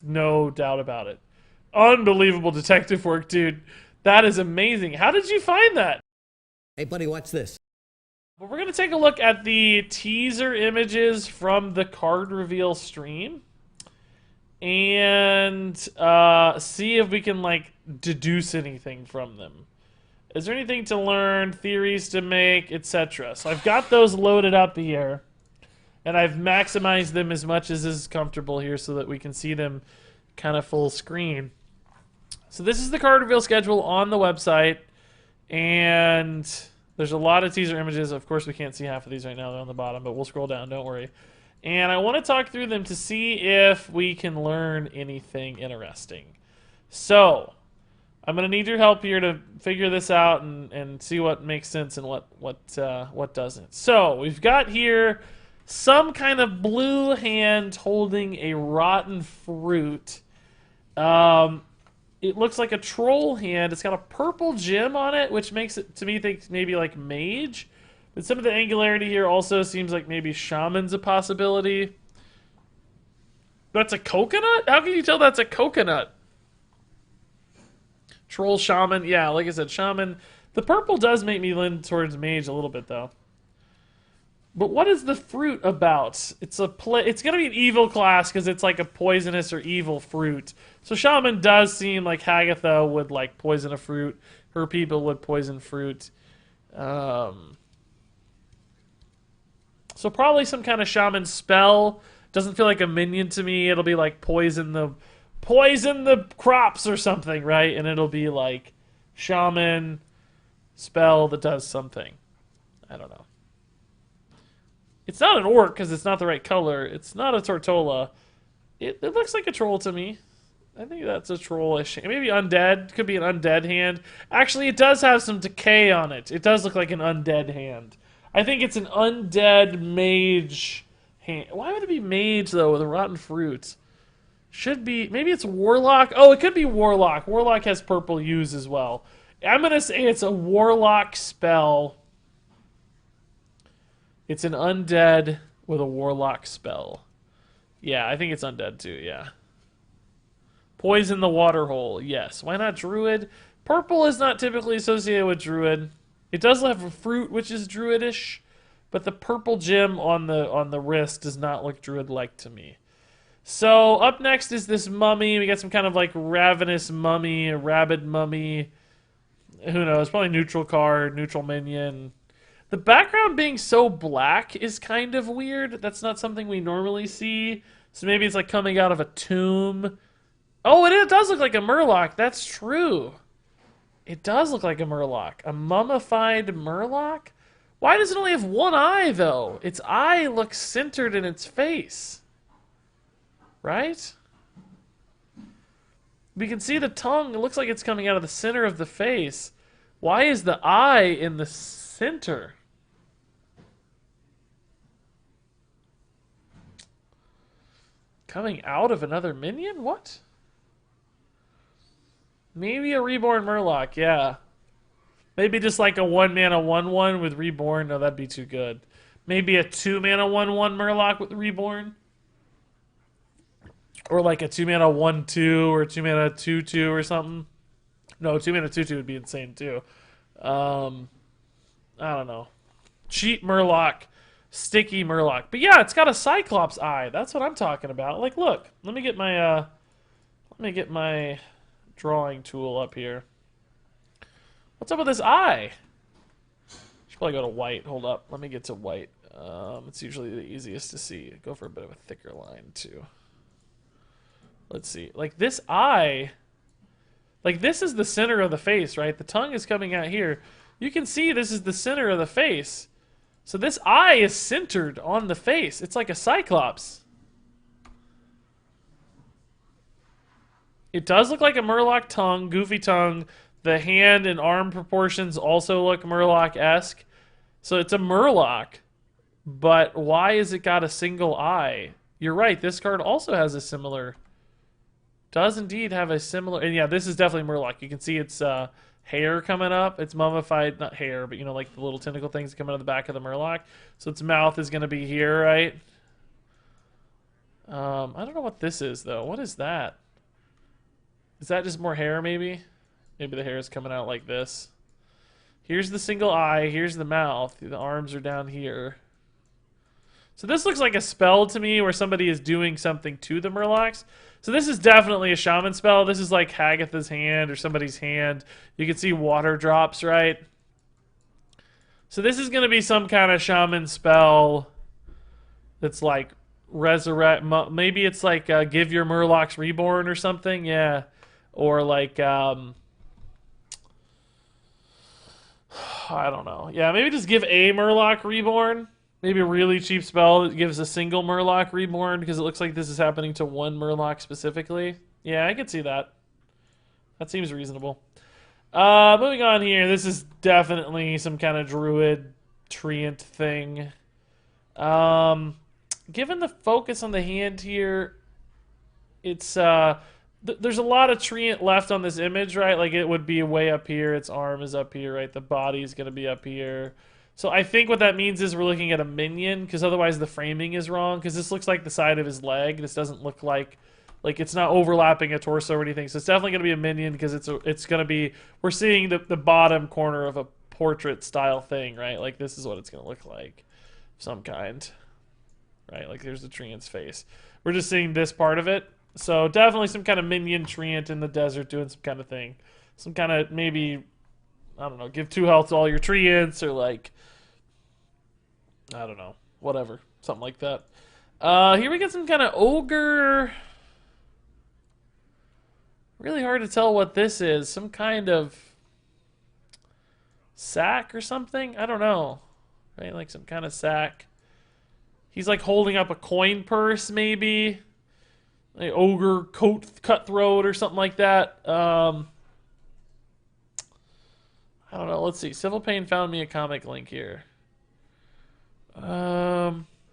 No doubt about it. Unbelievable detective work, dude. That is amazing. How did you find that? Hey, buddy, watch this. Well, we're going to take a look at the teaser images from the card reveal stream and see if we can, like, deduce anything from them. Is there anything to learn, theories to make, etc.? So I've got those loaded up here, and I've maximized them as much as is comfortable here so that we can see them kind of full screen. So this is the card reveal schedule on the website, and there's a lot of teaser images. Of course, we can't see half of these right now. They're on the bottom, but we'll scroll down. Don't worry. And I want to talk through them to see if we can learn anything interesting. So I'm going to need your help here to figure this out and see what makes sense and what doesn't. So we've got here some kind of blue hand holding a rotten fruit. It looks like a troll hand. It's got a purple gem on it, which makes it, to me, think maybe like Mage. But some of the angularity here also seems like maybe Shaman's a possibility. That's a coconut? How can you tell that's a coconut? Troll, Shaman. Yeah, like I said, Shaman. The purple does make me lean towards Mage a little bit, though. But what is the fruit about? It's going to be an evil class because it's like a poisonous or evil fruit. So Shaman does seem like Hagatha would like poison a fruit. Her people would poison fruit. So probably some kind of Shaman spell. Doesn't feel like a minion to me. It'll be like poison the crops or something, right? And it'll be like Shaman spell that does something. I don't know. It's not an orc because it's not the right color. It's not a Tortola. It looks like a troll to me. I think that's a trollish. Maybe undead. Could be an undead hand. Actually, it does have some decay on it. It does look like an undead hand. I think it's an undead mage hand. Why would it be mage, though, with a rotten fruit? Should be... Maybe it's warlock. Oh, it could be warlock. Warlock has purple hues as well. I'm going to say it's a warlock spell. It's an undead with a warlock spell. Yeah, I think it's undead too, yeah. Poison the water hole, yes. Why not druid? Purple is not typically associated with druid. It does have a fruit which is druidish, but the purple gem on the wrist does not look druid-like to me. So up next is this mummy. We got some kind of like ravenous mummy, a rabid mummy. Who knows? Probably neutral card, neutral minion. The background being so black is kind of weird. That's not something we normally see. So maybe it's like coming out of a tomb. Oh, it does look like a murloc. That's true. It does look like a murloc. A mummified murloc? Why does it only have one eye, though? Its eye looks centered in its face. Right? We can see the tongue. It looks like it's coming out of the center of the face. Why is the eye in the center? Coming out of another minion? What? Maybe a Reborn Murloc, yeah. Maybe just like a 1-mana 1/1 with Reborn. No, that'd be too good. Maybe a 2-mana 1/1 Murloc with Reborn. Or like a 2-mana 1/2 or 2-mana 2/2 or something. No, 2-mana 2/2 would be insane too. I don't know. Cheap Murloc. Sticky Murloc. But yeah, it's got a Cyclops eye. That's what I'm talking about. Like, look. Let me get my drawing tool up here. What's up with this eye? Should probably go to white. Hold up. Let me get to white. It's usually the easiest to see. Go for a bit of a thicker line too. Let's see. Like this eye, like this is the center of the face, right? The tongue is coming out here. You can see this is the center of the face. So this eye is centered on the face. It's like a Cyclops. It does look like a Murloc tongue, goofy tongue. The hand and arm proportions also look Murloc-esque. So it's a Murloc. But why has it got a single eye? You're right, this card also has a similar... Does indeed have a similar... And yeah, this is definitely Murloc. You can see its hair coming up. It's mummified, not hair, but you know, like the little tentacle things that come out of the back of the Murloc. So its mouth is going to be here, right? I don't know what this is though. What is that? Is that just more hair maybe? Maybe the hair is coming out like this. Here's the single eye. Here's the mouth. The arms are down here. So this looks like a spell to me where somebody is doing something to the murlocs. So this is definitely a shaman spell. This is like Hagatha's hand or somebody's hand. You can see water drops, right? So this is going to be some kind of shaman spell that's like resurrect. Maybe it's like give your murlocs reborn or something. Yeah. Or like, I don't know. Yeah, maybe just give a murloc reborn. Maybe a really cheap spell that gives a single murloc reborn because it looks like this is happening to one murloc specifically. Yeah, I could see that. That seems reasonable. Moving on here. This is definitely some kind of druid treant thing. Given the focus on the hand here, it's there's a lot of treant left on this image, right? Like it would be way up here. Its arm is up here, right? The body is going to be up here. So I think what that means is we're looking at a minion, because otherwise the framing is wrong, because this looks like the side of his leg. This doesn't look like it's not overlapping a torso or anything. So it's definitely going to be a minion, because it's going to be, we're seeing the bottom corner of a portrait style thing, right? Like this is what it's going to look like, some kind, right? Like there's the treant's face. We're just seeing this part of it. So definitely some kind of minion treant in the desert doing some kind of thing. Some kind of maybe, I don't know, give 2 health to all your treants, or like, I don't know, whatever, something like that. Here we got some kind of ogre. Really hard to tell what this is. Some kind of sack or something? I don't know. Right, like some kind of sack. He's like holding up a coin purse, maybe. Like ogre cutthroat or something like that. I don't know. Let's see. Civil Pain found me a comic link here.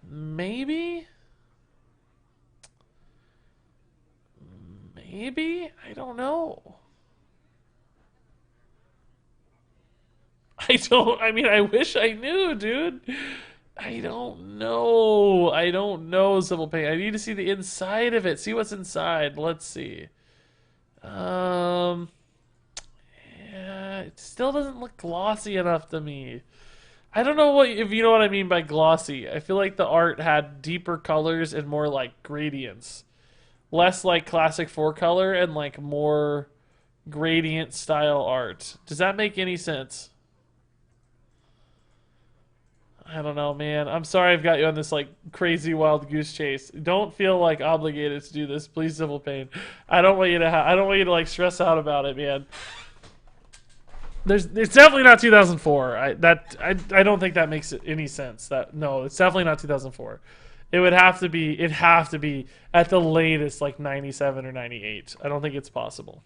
Maybe? Maybe? I don't know. I mean, I wish I knew, dude. I don't know, Civil Pain. I need to see the inside of it. See what's inside. Let's see. Yeah, it still doesn't look glossy enough to me. I don't know if you know what I mean by glossy. I feel like the art had deeper colors and more like gradients. Less like classic 4-color and like more gradient style art. Does that make any sense? I don't know, man. I'm sorry I've got you on this like crazy wild goose chase. Don't feel like obligated to do this, please, Civil Pain. I don't want you to like stress out about it, man. It's definitely not 2004. I don't think that makes any sense. No, it's definitely not 2004. It'd have to be at the latest like 97 or 98. I don't think it's possible.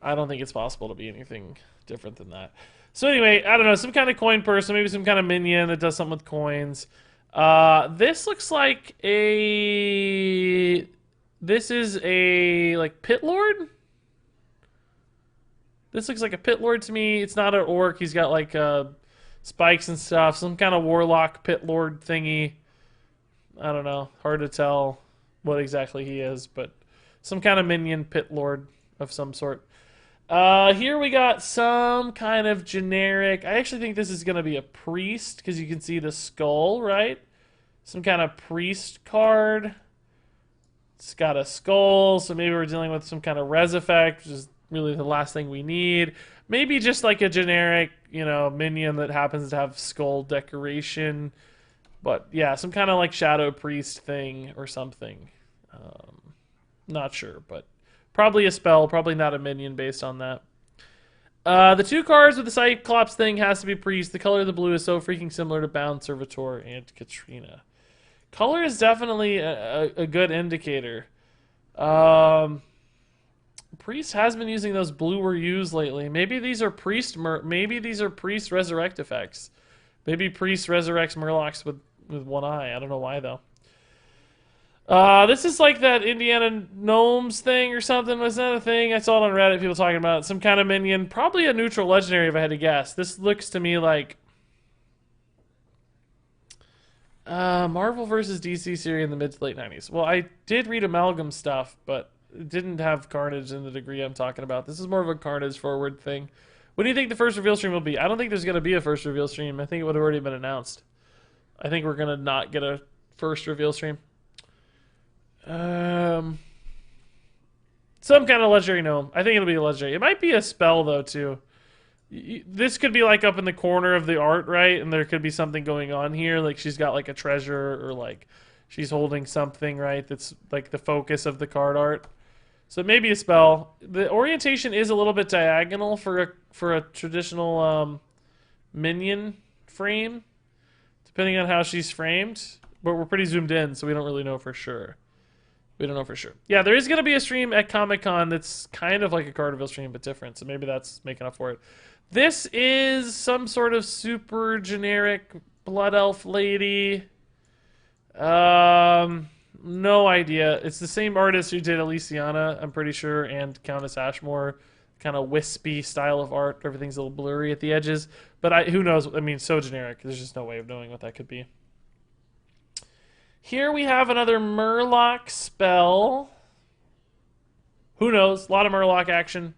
I don't think it's possible to be anything different than that. So anyway, I don't know, some kind of coin person, maybe some kind of minion that does something with coins. This looks like this is a like pit lord. This looks like a pit lord to me. It's not an orc. He's got like spikes and stuff. Some kind of warlock pit lord thingy. I don't know. Hard to tell what exactly he is, but some kind of minion pit lord of some sort. Here we got some kind of generic. I actually think this is going to be a priest because you can see the skull, right? Some kind of priest card. It's got a skull, so maybe we're dealing with some kind of res effect, which is really the last thing we need. Maybe just like a generic, minion that happens to have skull decoration. But yeah, some kind of like shadow priest thing or something. Not sure, but probably a spell, probably not a minion based on that. The 2 cards with the Cyclops thing has to be priest. The color of the blue is so freaking similar to Bound Servitor and Katrina. Color is definitely a good indicator. Priest has been using those bluer hues lately. Maybe these are priest resurrect effects. Maybe priest resurrects murlocs with one eye. I don't know why though. This is like that Indiana Gnomes thing or something. Was that a thing? I saw it on Reddit, people talking about it. Some kind of minion. Probably a neutral legendary if I had to guess. This looks to me like Marvel versus DC series in the mid to late 90s. Well, I did read Amalgam stuff, but it didn't have Carnage in the degree I'm talking about. This is more of a Carnage forward thing. What do you think the first reveal stream will be? I don't think there's going to be a first reveal stream. I think it would have already been announced. I think we're going to not get a first reveal stream. Some kind of legendary gnome. I think it'll be a legendary. It might be a spell, though, too. This could be like up in the corner of the art, right? And there could be something going on here. Like she's got like a treasure or like she's holding something, right? That's like the focus of the card art. So maybe a spell. The orientation is a little bit diagonal for a traditional minion frame, depending on how she's framed. But we're pretty zoomed in, so we don't really know for sure. We don't know for sure. Yeah, there is going to be a stream at Comic-Con that's kind of like a card reveal stream, but different. So maybe that's making up for it. This is some sort of super generic blood elf lady. No idea. It's the same artist who did Elysiana, I'm pretty sure, and Countess Ashmore. Kind of wispy style of art. Everything's a little blurry at the edges. But who knows? I mean, so generic. There's just no way of knowing what that could be. Here we have another murloc spell. Who knows? A lot of murloc action.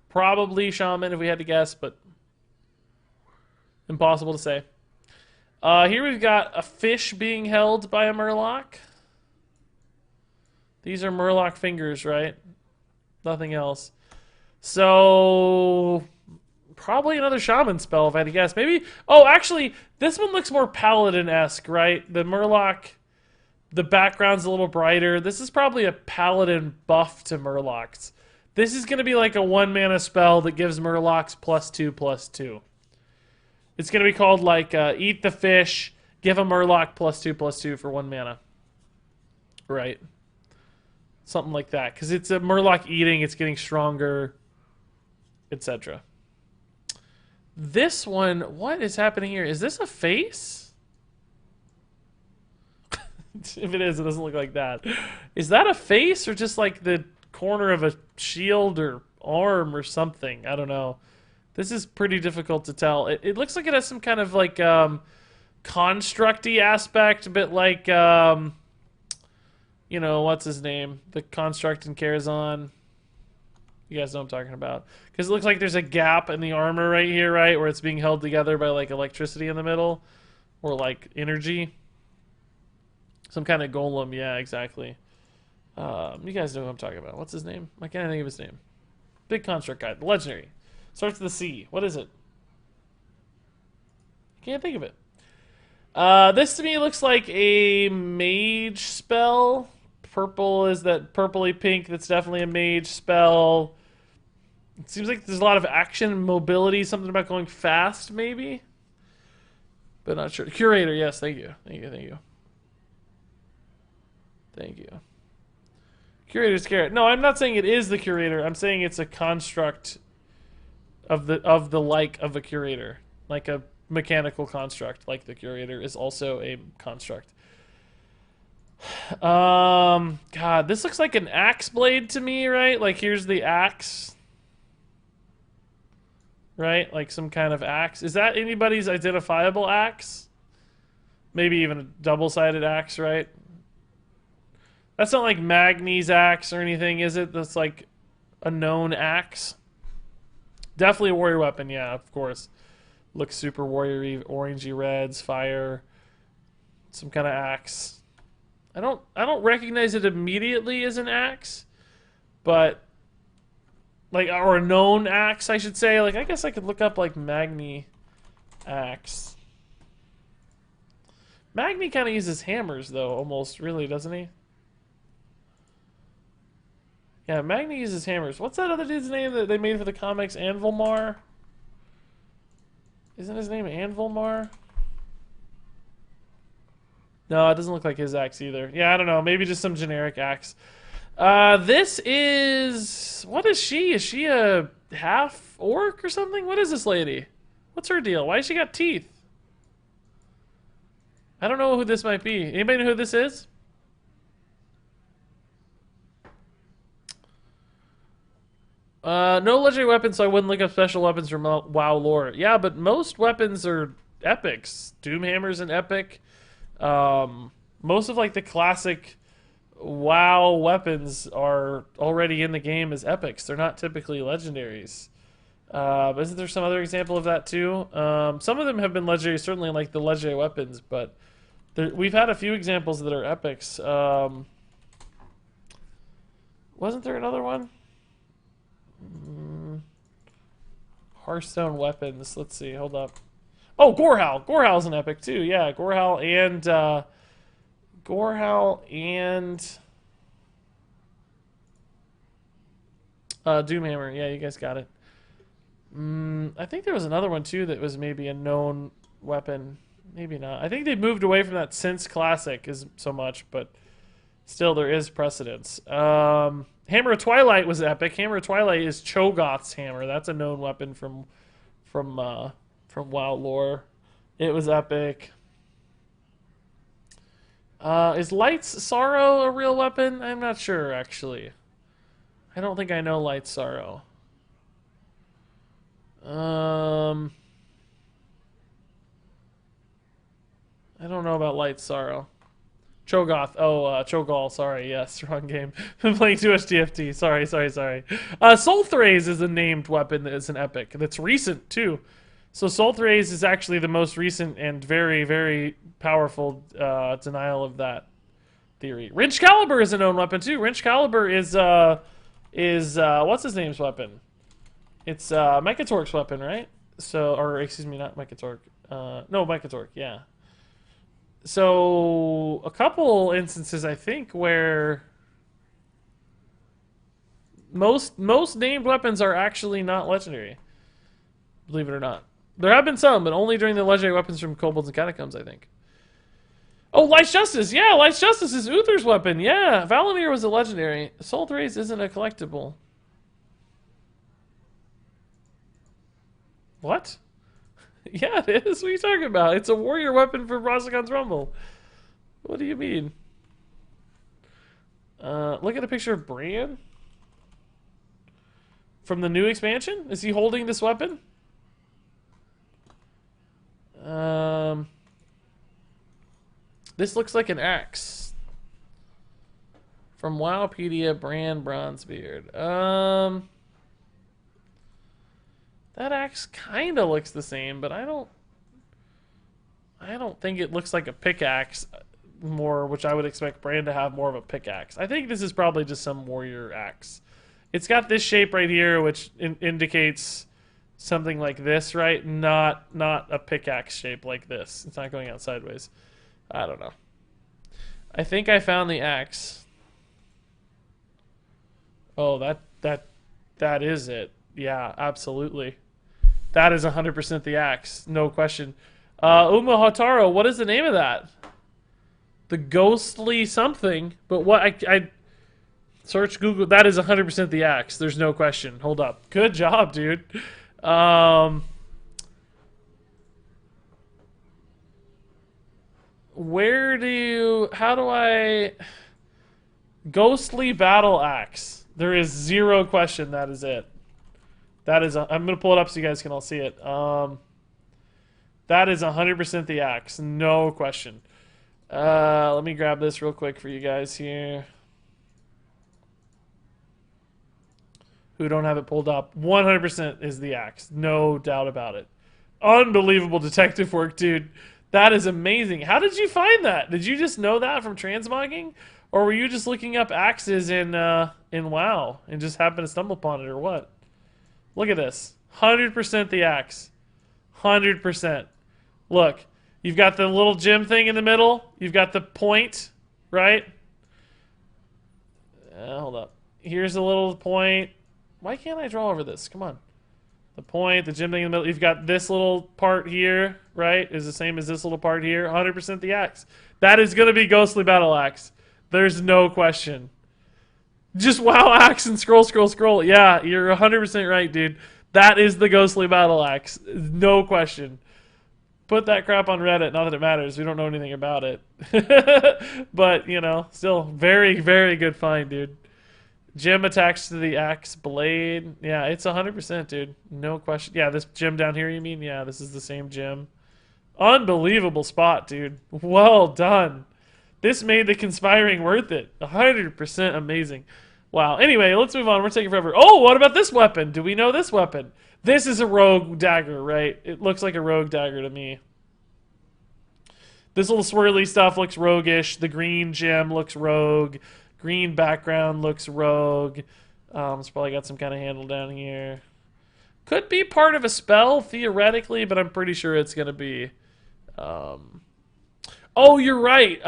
Probably shaman if we had to guess, but impossible to say. Here we've got a fish being held by a murloc. These are murloc fingers, right? Nothing else. So probably another shaman spell if I had to guess. Maybe. Oh, actually, this one looks more Paladin-esque, right? The murloc, the background's a little brighter. This is probably a Paladin buff to murlocs. This is going to be like a 1-mana spell that gives murlocs +2/+2. It's going to be called like Eat the Fish, give a murloc +2/+2 for 1 mana. Right. Something like that. Because it's a murloc eating, it's getting stronger, etc. This one, what is happening here? Is this a face? If it is, it doesn't look like that. Is that a face or just like the corner of a shield or arm or something? I don't know. This is pretty difficult to tell. It looks like it has some kind of like construct-y aspect, a bit like, you know, what's his name? The construct in Karazhan. You guys know what I'm talking about. Because it looks like there's a gap in the armor right here, right? Where it's being held together by like electricity in the middle. Or like energy. Some kind of golem, yeah, exactly. You guys know who I'm talking about. What's his name? I can't think of his name. Big construct guy. Legendary. Starts with a C. What is it? Can't think of it. This to me looks like a mage spell. Purple is that purpley pink. That's definitely a mage spell. It seems like there's a lot of action and mobility. Something about going fast, maybe. But not sure. Curator, yes. Thank you. Thank you. Thank you. Thank you. Curator's carrot. No, I'm not saying it is the curator. I'm saying it's a construct of the like of a curator, like a mechanical construct, like the curator is also a construct. God, this looks like an axe blade to me, right? Like here's the axe, right? Like some kind of axe. Is that anybody's identifiable axe? Maybe even a double-sided axe, right? That's not like Magni's axe or anything, is it? That's like a known axe. Definitely a warrior weapon, yeah, of course. Looks super warrior-y, orangey reds, fire, some kind of axe. I don't recognize it immediately as an axe, but like, or a known axe, I should say. Like, I guess I could look up like Magni axe. Magni kind of uses hammers though, almost, really, doesn't he? Yeah, Magni uses hammers. What's that other dude's name that they made for the comics? Anvilmar? Isn't his name Anvilmar? No, it doesn't look like his axe either. Yeah, I don't know. Maybe just some generic axe. This is... What is she? Is she a half orc or something? What is this lady? What's her deal? Why has she got teeth? I don't know who this might be. Anybody know who this is? No legendary weapons, so I wouldn't look up special weapons from WoW lore. Yeah, but most weapons are epics. Doomhammer's an epic. Most of like the classic WoW weapons are already in the game as epics. They're not typically legendaries. Isn't there some other example of that too? Some of them have been legendary, certainly like the legendary weapons, but we've had a few examples that are epics. Wasn't there another one? Hearthstone weapons. Let's see. Hold up. Oh, Gorehowl. Gorehal's an epic too. Yeah, Gorehowl and Doomhammer. Yeah, you guys got it. I think there was another one too that was maybe a known weapon. Maybe not. I think they've moved away from that since Classic is so much, but still there is precedence. Hammer of Twilight was epic. Hammer of Twilight is Cho'Gath's hammer. That's a known weapon from WoW lore. It was epic. Is Light's Sorrow a real weapon? I'm not sure, actually. I don't think I know Light's Sorrow. I don't know about Light's Sorrow. Cho'Gath. Oh, Cho'Gall. Sorry. Yes, wrong game. I'm playing too much TFT. Sorry. Solthraze is a named weapon that is an epic. That's recent, too. So Solthraze is actually the most recent and very, very powerful denial of that theory. Wrench Caliber is a known weapon, too. Wrench Caliber is what's his name's weapon? It's Mechatork's weapon, right? So, or excuse me, not Mechatork. No, Mechatork, yeah. So, a couple instances, I think, where most named weapons are actually not legendary. Believe it or not. There have been some, but only during the legendary weapons from Kobolds and Catacombs, I think. Oh, Light's Justice! Yeah, Light's Justice is Uther's weapon. Yeah, Valinor was a legendary. Solthraze isn't a collectible. What? Yeah, it is. What are you talking about? It's a warrior weapon for Rosagon's Rumble. What do you mean? Look at a picture of Bran. From the new expansion? Is he holding this weapon? This looks like an axe. From Wowpedia, Bran Bronzebeard. That axe kind of looks the same, but I don't think it looks like a pickaxe more, which I would expect Bran to have more of a pickaxe. I think this is probably just some warrior axe. It's got this shape right here, which indicates something like this, right? Not a pickaxe shape like this. It's not going out sideways. I don't know. I think I found the axe. Oh, that is it. Yeah, absolutely. That is 100% the axe. No question. Uma Hotaro, what is the name of that? The ghostly something. But what I search Google. That is 100% the axe. There's no question. Hold up. Good job, dude. How do I... Ghostly Battle Axe. There is zero question that is it. That is, I'm going to pull it up so you guys can all see it. That is 100% the axe. No question. Let me grab this real quick for you guys here. Who don't have it pulled up. 100% is the axe. No doubt about it. Unbelievable detective work, dude. That is amazing. How did you find that? Did you just know that from transmogging? Or were you just looking up axes in WoW and just happened to stumble upon it, or what? Look at this. 100% the axe. 100%. Look, you've got the little gem thing in the middle. You've got the point, right? Hold up. Here's a little point. Why can't I draw over this? Come on. The point, the gem thing in the middle. You've got this little part here, right? Is the same as this little part here. 100% the axe. That is going to be Ghostly Battle Axe. There's no question. Just WoW axe and scroll. Yeah, you're 100% right, dude. That is the Ghostly Battle Axe. No question. Put that crap on Reddit. Not that it matters. We don't know anything about it. But, you know, still very, very good find, dude. Gem attached to the axe blade. Yeah, it's 100%, dude. No question. Yeah, this gem down here, you mean? Yeah, this is the same gem. Unbelievable spot, dude. Well done. This made the conspiring worth it. 100% amazing. Wow. Anyway, let's move on. We're taking forever. Oh, what about this weapon? Do we know this weapon? This is a rogue dagger, right? It looks like a rogue dagger to me. This little swirly stuff looks roguish. The green gem looks rogue. Green background looks rogue. It's probably got some kind of handle down here. Could be part of a spell, theoretically, but I'm pretty sure it's going to be... Oh, you're right.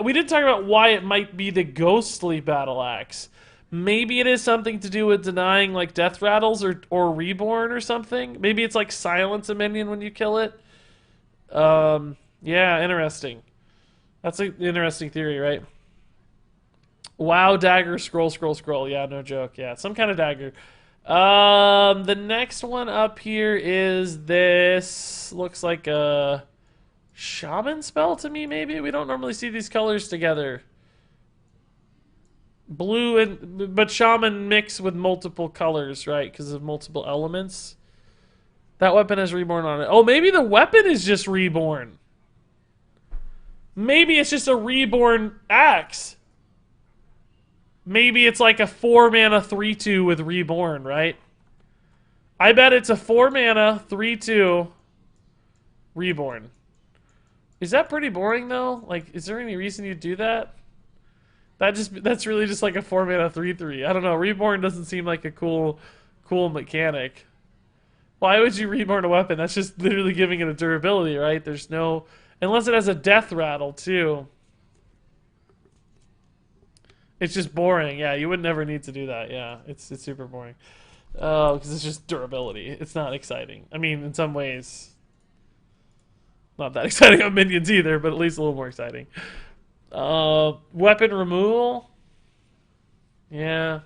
We didn't talk about why it might be the ghostly battle axe. Maybe it is something to do with denying like death rattles or reborn or something. Maybe it's like silence a minion when you kill it. Yeah, interesting. That's an interesting theory, right? Wow, dagger, scroll. Yeah, no joke. Yeah, some kind of dagger. The next one up here is this. Looks like a shaman spell to me, maybe? We don't normally see these colors together. Blue but shaman mix with multiple colors, right? Because of multiple elements. That weapon has reborn on it. Oh, maybe the weapon is just reborn. Maybe it's just a reborn axe. Maybe it's like a 4-mana 3/2 with reborn, right? I bet it's a 4-mana 3/2 reborn. Is that pretty boring though? Like, is there any reason you'd do that? That's really just like a 4-mana 3/3. I don't know. Reborn doesn't seem like a cool mechanic. Why would you reborn a weapon? That's just literally giving it a durability, right? There's no... Unless it has a death rattle, too. It's just boring. Yeah, you would never need to do that. Yeah, it's super boring. Because it's just durability. It's not exciting. I mean, in some ways... Not that exciting on minions either, but at least a little more exciting. Weapon removal? Yeah.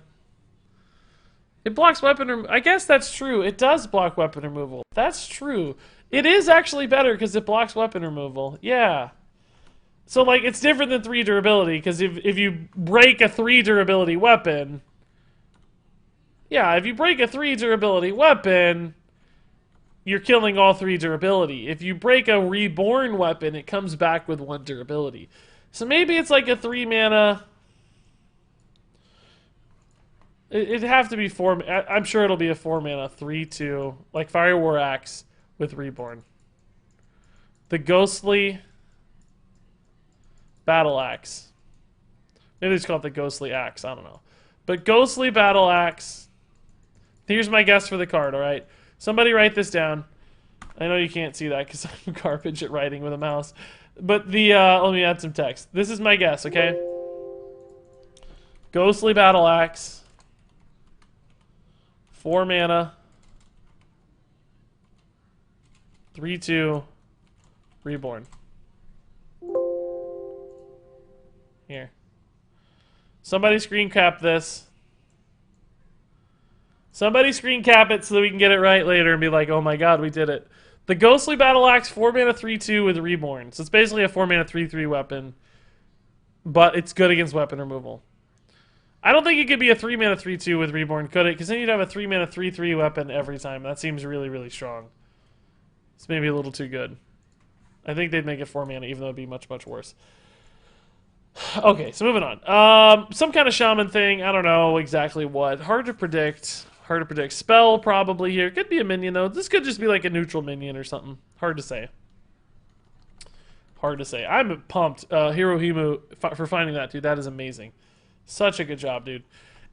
It blocks weapon I guess that's true. It does block weapon removal. That's true. It is actually better because it blocks weapon removal. Yeah. So, like, it's different than 3 durability, because if you break a 3 durability weapon... Yeah, if you break a 3 durability weapon, you're killing all 3 durability. If you break a reborn weapon, it comes back with 1 durability. So maybe it's like a 3-mana... It'd have to be 4... I'm sure it'll be a 4-mana 3/2, like Fire War Axe with Reborn. The Ghostly Battle Axe. Maybe it's called the Ghostly Axe, I don't know. But Ghostly Battle Axe. Here's my guess for the card, alright? Somebody write this down. I know you can't see that because I'm garbage at writing with a mouse. But the, let me add some text. This is my guess, okay? Ghostly Battle Axe. 4 mana. 3/2. Reborn. Here. Somebody screen cap this. Somebody screen cap it so that we can get it right later and be like, oh my god, we did it. The Ghostly Battle Axe, 4 mana 3/2 with Reborn. So it's basically a 4 mana 3/3 weapon. But it's good against weapon removal. I don't think it could be a 3 mana 3/2 with Reborn, could it? Because then you'd have a 3 mana 3/3 weapon every time. That seems really, really strong. It's maybe a little too good. I think they'd make it 4 mana, even though it'd be much, much worse. Okay, so moving on. Some kind of shaman thing. I don't know exactly what. Hard to predict. Hard to predict. Spell probably here. Could be a minion, though. This could just be like a neutral minion or something. Hard to say. Hard to say. I'm pumped. Hirohimu for finding that, dude. That is amazing. Such a good job, dude.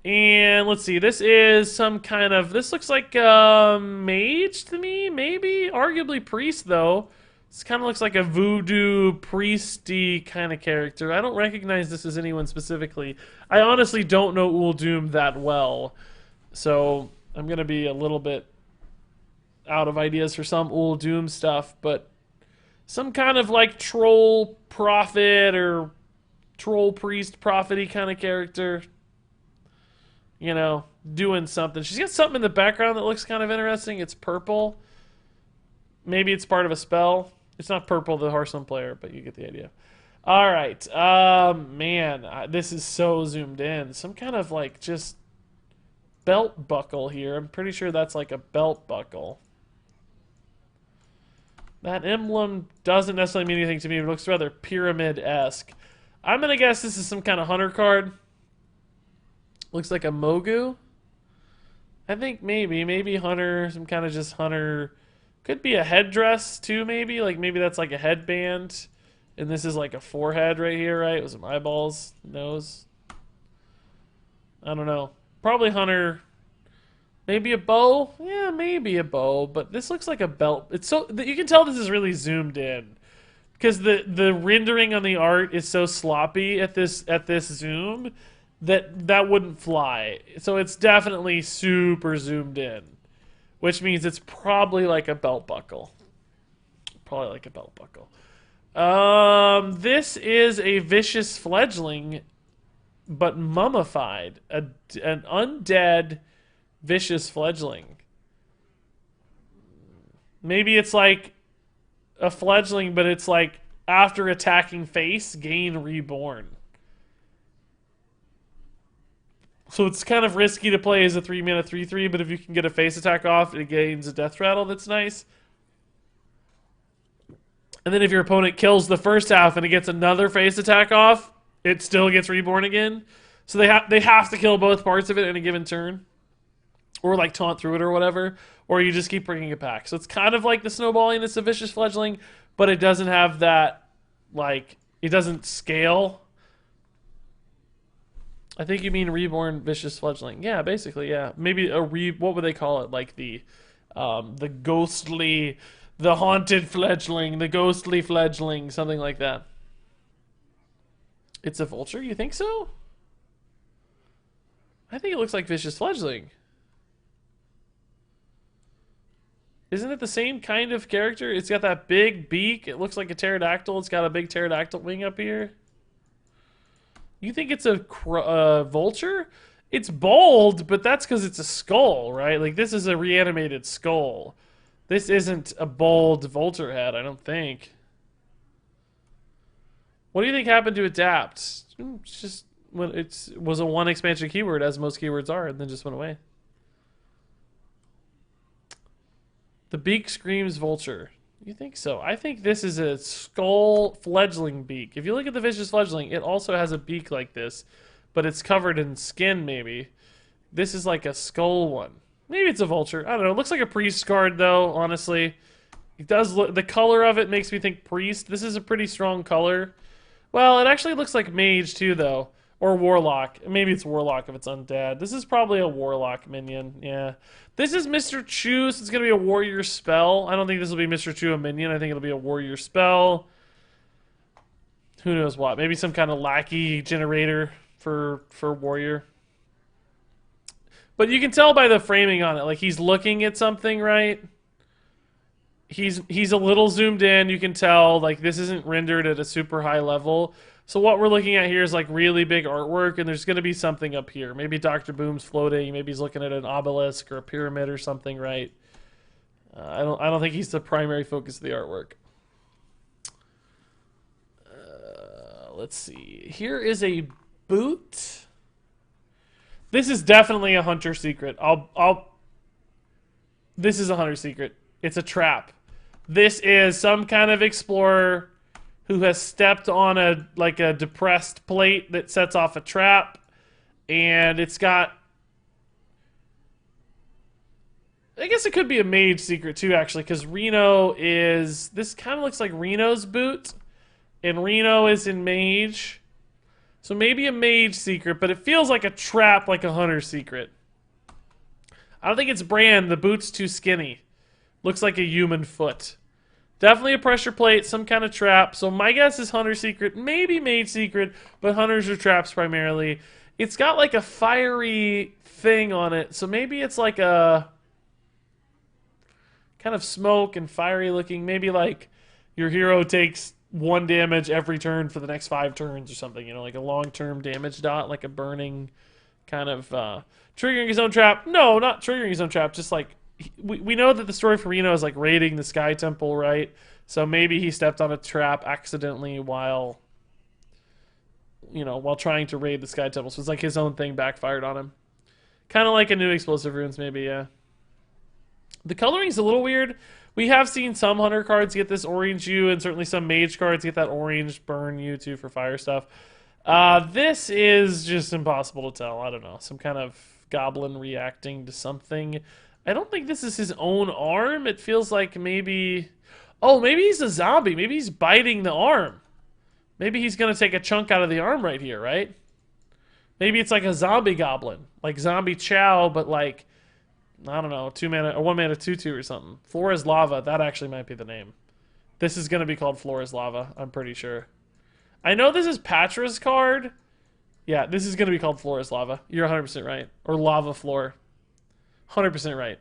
And let's see. This is some kind of... This looks like mage to me, maybe? Arguably priest, though. This kind of looks like a voodoo, priesty kind of character. I don't recognize this as anyone specifically. I honestly don't know Uldum that well. So I'm going to be a little bit out of ideas for some Uldum stuff. But some kind of like troll prophet or troll priest prophet-y kind of character. You know, doing something. She's got something in the background that looks kind of interesting. It's purple. Maybe it's part of a spell. It's not purple, the Hearthstone player, but you get the idea. All right. Man, this is so zoomed in. Some kind of like just belt buckle here. I'm pretty sure that's like a belt buckle. That emblem doesn't necessarily mean anything to me. It looks rather pyramid-esque. I'm going to guess this is some kind of hunter card. Looks like a Mogu. I think maybe hunter, some kind of just hunter. Could be a headdress too, maybe. Like maybe that's like a headband. And this is like a forehead right here, right? With some eyeballs, nose. I don't know. Probably hunter. Maybe a bow? Yeah, maybe a bow. But this looks like a belt. It's so you can tell this is really zoomed in. Because the rendering on the art is so sloppy at this zoom that wouldn't fly. So it's definitely super zoomed in, which means it's probably like a belt buckle. Probably like a belt buckle. This is a vicious fledgling, but mummified. An undead vicious fledgling. Maybe it's like a fledgling, but it's like after attacking face, gain reborn. So it's kind of risky to play as a 3-mana 3/3, but if you can get a face attack off, it gains a death rattle. That's nice. And then if your opponent kills the first half and it gets another face attack off, it still gets reborn again. So they have to kill both parts of it in a given turn, or like taunt through it or whatever, or you just keep bringing it back. So it's kind of like the snowballing that's a vicious fledgling, but it doesn't have that, like, it doesn't scale. I think you mean reborn vicious fledgling. Yeah, basically, yeah. Maybe what would they call it? Like the ghostly, the haunted fledgling, the ghostly fledgling, something like that. It's a vulture? You think so? I think it looks like vicious fledgling. Isn't it the same kind of character? It's got that big beak. It looks like a pterodactyl. It's got a big pterodactyl wing up here. You think it's a vulture? It's bold, but that's because it's a skull, right? Like, this is a reanimated skull. This isn't a bold vulture head, I don't think. What do you think happened to adapt? It's just when it was a one expansion keyword, as most keywords are, and then just went away. The beak screams vulture. You think so? I think this is a skull fledgling beak. If you look at the vicious fledgling, it also has a beak like this, but it's covered in skin, maybe. This is like a skull one. Maybe it's a vulture. I don't know. It looks like a priest card, though, honestly. It does look... The color of it makes me think priest. This is a pretty strong color. Well, it actually looks like mage, too, though. Or warlock. Maybe it's warlock if it's undead. This is probably a warlock minion, yeah. This is Mr. Chu, so it's going to be a warrior spell. I don't think this will be Mr. Chu a minion. I think it'll be a warrior spell. Who knows what? Maybe some kind of lackey generator for warrior. But you can tell by the framing on it. Like, he's looking at something, right? He's a little zoomed in. You can tell, like, this isn't rendered at a super high level. So what we're looking at here is like really big artwork, and there's going to be something up here. Maybe Dr. Boom's floating. Maybe he's looking at an obelisk or a pyramid or something, right? I don't think he's the primary focus of the artwork. Let's see. Here is a boot. This is definitely a hunter secret. This is a hunter secret. It's a trap. This is some kind of explorer who has stepped on a depressed plate that sets off a trap, and it's got... I guess it could be a mage secret too, actually, because Reno is... This kind of looks like Reno's boot, and Reno is in mage. So maybe a mage secret, but it feels like a trap, like a hunter secret. I don't think it's brand. The boot's too skinny. Looks like a human foot. Definitely a pressure plate, some kind of trap. So my guess is hunter secret, maybe mage secret, but hunters are traps primarily. It's got like a fiery thing on it, so maybe it's like a kind of smoke and fiery looking. Maybe like your hero takes 1 damage every turn for the next 5 turns or something. You know, like a long-term damage dot, like a burning kind of triggering his own trap. No, not triggering his own trap, just like... We know that the story for Reno is like raiding the Sky Temple, right? So maybe he stepped on a trap accidentally while trying to raid the Sky Temple. So it's like his own thing backfired on him. Kind of like a new Explosive Runes, maybe, yeah. The coloring's a little weird. We have seen some hunter cards get this orange hue, and certainly some mage cards get that orange burn hue too for fire stuff. This is just impossible to tell. I don't know. Some kind of goblin reacting to something. I don't think this is his own arm. It feels like maybe... Oh, maybe he's a zombie. Maybe he's biting the arm. Maybe he's going to take a chunk out of the arm right here, right? Maybe it's like a zombie goblin. Like zombie chow, but like... I don't know, 2 mana or 1 mana 2/2 or something. Floor is Lava, that actually might be the name. This is going to be called Floor is Lava, I'm pretty sure. I know this is Patra's card. Yeah, this is going to be called Floor is Lava. You're 100% right. Or Lava Floor. 100% right.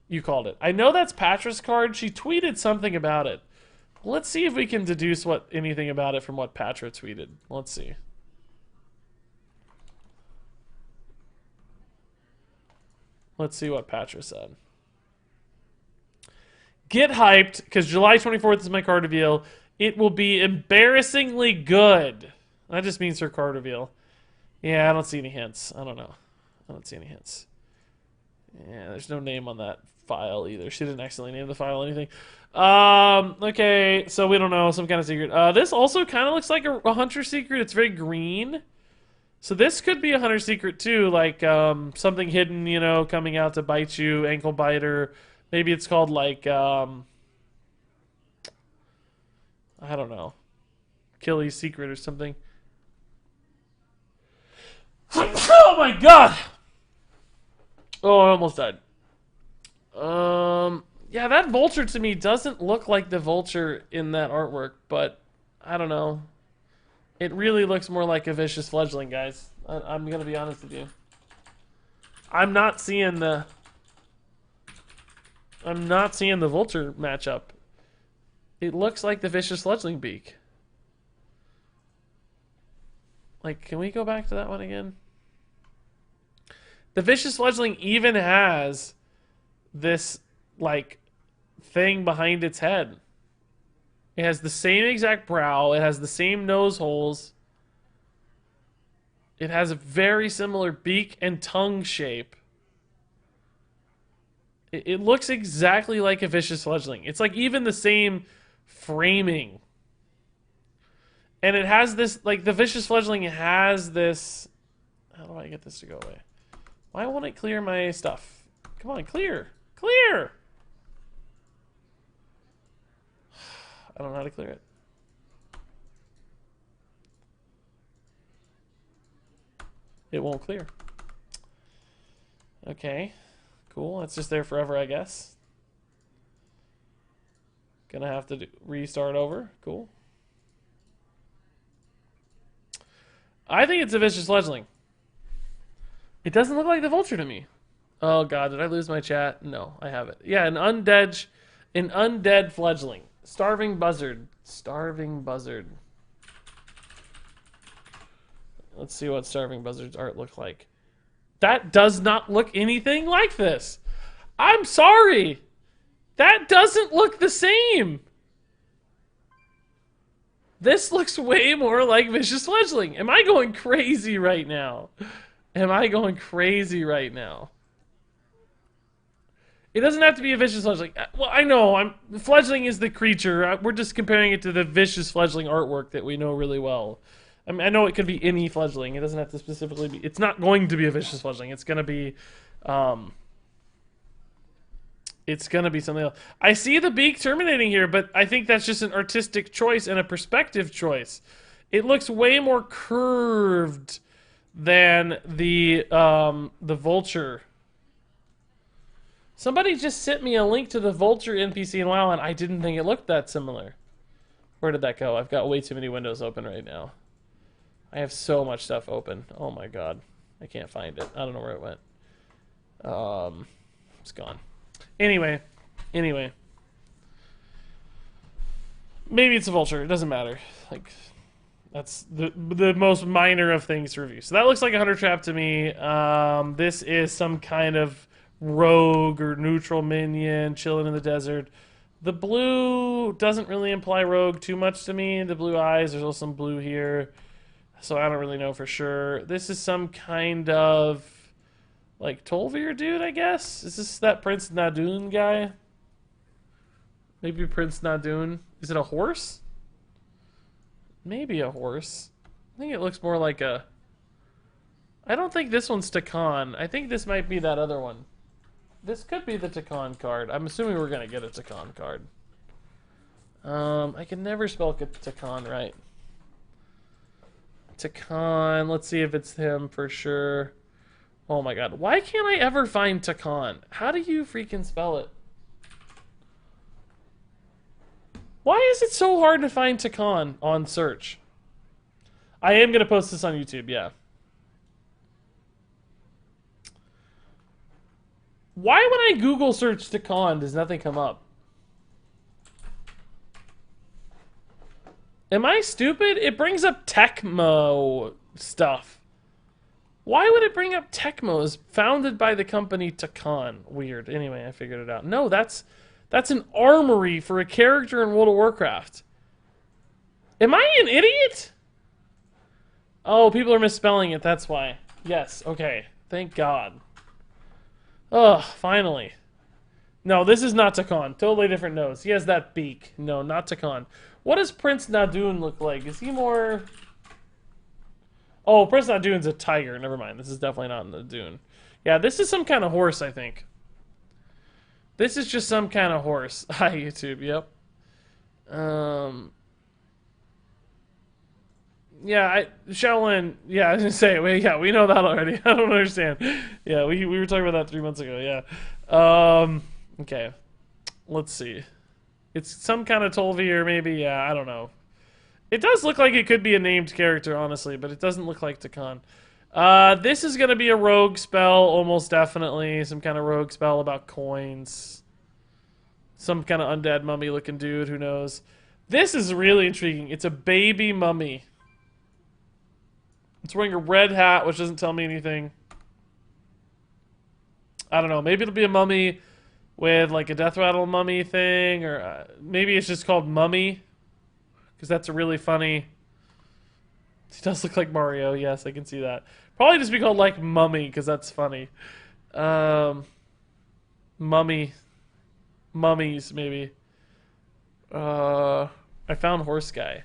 You called it. I know that's Patra's card. She tweeted something about it. Let's see if we can deduce anything about it from what Patra tweeted. Let's see. Let's see what Patra said. Get hyped, because July 24th is my card reveal. It will be embarrassingly good. That just means her card reveal. Yeah, I don't see any hints. I don't know. I don't see any hints. Yeah, there's no name on that file either. She didn't accidentally name the file or anything. Okay, so we don't know. Some kind of secret. This also kind of looks like a hunter secret. It's very green. So this could be a hunter secret too, like something hidden, you know, coming out to bite you, ankle biter. Maybe it's called like, I don't know, Achilles' secret or something. Oh my god! Oh, I almost died. Yeah, that vulture to me doesn't look like the vulture in that artwork, but I don't know. It really looks more like a vicious fledgling, guys. I'm gonna be honest with you. I'm not seeing the vulture matchup. It looks like the vicious fledgling beak. Like, can we go back to that one again? The vicious fledgling even has this like thing behind its head. It has the same exact brow. It has the same nose holes. It has a very similar beak and tongue shape. It looks exactly like a vicious fledgling. It's like even the same framing. And it has this, like the vicious fledgling has this... How do I get this to go away? Why won't it clear my stuff? Come on, clear. Clear! I don't know how to clear it. It won't clear. Okay. Cool. It's just there forever, I guess. Gonna have to restart over. Cool. I think it's a vicious fledgling. It doesn't look like the vulture to me. Oh god, did I lose my chat? No, I have it. Yeah, an undead fledgling. Starving buzzard. Starving buzzard. Let's see what Starving Buzzard's art looks like. That does not look anything like this. I'm sorry. That doesn't look the same. This looks way more like Vicious Fledgling. Am I going crazy right now? Am I going crazy right now? It doesn't have to be a Vicious Fledgling. Well, I know. Fledgling is the creature. We're just comparing it to the Vicious Fledgling artwork that we know really well. I mean, I know it could be any fledgling. It doesn't have to specifically be... It's not going to be a vicious fledgling. It's going to be... it's going to be something else. I see the beak terminating here, but I think that's just an artistic choice and a perspective choice. It looks way more curved than the vulture. Somebody just sent me a link to the vulture NPC in WoW, and I didn't think it looked that similar. Where did that go? I've got way too many windows open right now. I have so much stuff open. Oh my god. I can't find it. I don't know where it went. It's gone. Anyway. Maybe it's a vulture. It doesn't matter. Like, that's the most minor of things to review. So that looks like a hunter trap to me. This is some kind of rogue or neutral minion chilling in the desert. The blue doesn't really imply rogue too much to me. The blue eyes, there's also some blue here. So I don't really know for sure. This is some kind of like Tolvir dude, I guess. Is this that Prince Nadun guy? Maybe Prince Nadoon. Is it a horse? Maybe a horse. I think it looks more like a... I don't think this one's Takan. I think this might be that other one. This could be the Takan card. I'm assuming we're going to get a Takan card. I can never spell Takan right. Takan. Let's see if it's him for sure. Oh my god. Why can't I ever find Takan? How do you freaking spell it? Why is it so hard to find Takan on search? I am going to post this on YouTube, yeah. Why when I Google search Takan does nothing come up? Am I stupid? It brings up Tecmo stuff. Why would it bring up Tecmo? Founded by the company Takan. Weird. Anyway, I figured it out. No, that's an armory for a character in World of Warcraft. Am I an idiot? Oh, people are misspelling it. That's why. Yes. Okay. Thank God. Ugh, finally. No, this is not Takan. Totally different nose. He has that beak. No, not Takan. What does Prince Nadoon look like? Is he more... Oh, Prince Nadoon's a tiger. Never mind. This is definitely not Nadoon. Yeah, this is some kind of horse, I think. This is just some kind of horse. Hi, YouTube. Yep. Yeah, Shaolin. Yeah, I was gonna say. Yeah, we know that already. I don't understand. Yeah, we were talking about that 3 months ago. Yeah. Okay. Let's see. It's some kind of Tolvier, maybe. Yeah, I don't know. It does look like it could be a named character, honestly, but it doesn't look like Takan. This is gonna be a rogue spell, almost definitely. Some kind of rogue spell about coins. Some kind of undead mummy-looking dude. Who knows? This is really intriguing. It's a baby mummy. It's wearing a red hat, which doesn't tell me anything. I don't know. Maybe it'll be a mummy with like a death rattle mummy thing, or maybe it's just called Mummy, because that's a really funny... He does look like Mario. Yes, I can see that. Probably just be called like Mummy, because that's funny. Mummy. Mummies, maybe. I found Horse Guy.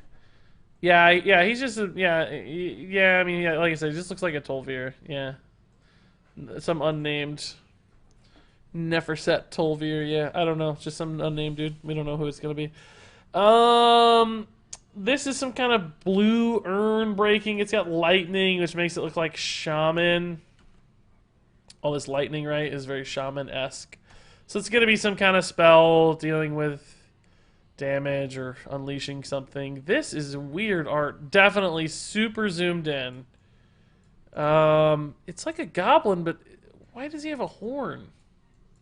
Yeah, he's just a, yeah, I mean, yeah, like I said, he just looks like a Tolvier. Yeah, some unnamed Neferset Tolvier. Yeah, I don't know, just some unnamed dude. We don't know who it's gonna be. This is some kind of blue urn breaking. It's got lightning, which makes it look like shaman. All this lightning, right, is very shaman-esque. So it's gonna be some kind of spell dealing with damage or unleashing something. This is weird art. Definitely super zoomed in. It's like a goblin, but why does he have a horn?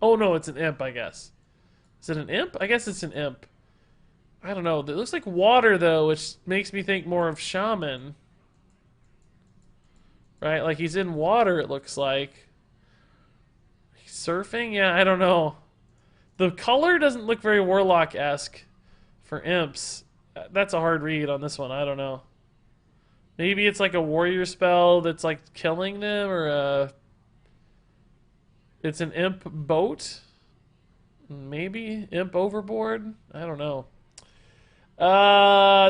Oh no, it's an imp, I guess. Is it an imp? I guess it's an imp. I don't know. It looks like water though, which makes me think more of shaman. Right? Like he's in water, it looks like. He's surfing? Yeah, I don't know. The color doesn't look very Warlock-esque. For imps, that's a hard read on this one. I don't know. Maybe it's like a warrior spell that's like killing them, or it's an imp boat. Maybe imp overboard. I don't know.